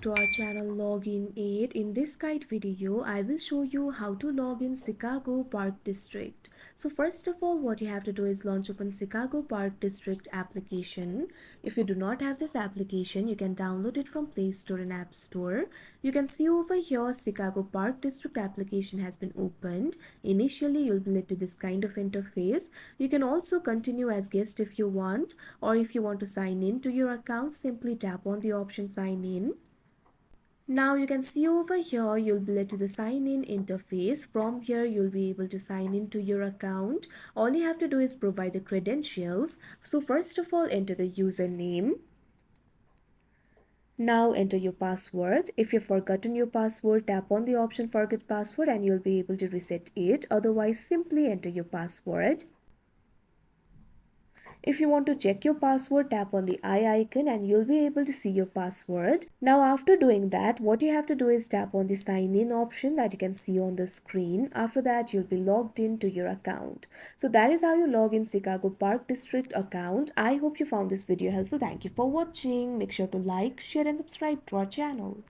to our channel Login 8. In this guide video, I will show you how to log in Chicago Park District. So first of all, what you have to do is launch open Chicago Park District application. If you do not have this application, you can download it from Play Store and App Store. You can see over here Chicago Park District application has been opened. Initially, you'll be led to this kind of interface. You can also continue as guest if you want, or if you want to sign in to your account, simply tap on the option sign in. Now you can see over here you'll be led to the sign in interface. From here you'll be able to sign in to your account. All you have to do is provide the credentials. So first of all, enter the username. Now enter your password. If you've forgotten your password, tap on the option forget password and you'll be able to reset it. Otherwise, simply enter your password. If you want to check your password, tap on the eye icon and you'll be able to see your password. Now after doing that, what you have to do is tap on the sign in option that you can see on the screen. After that, you'll be logged into your account. So that is how you log in Chicago Park District account. I hope you found this video helpful. Thank you for watching. Make sure to like, share and subscribe to our channel.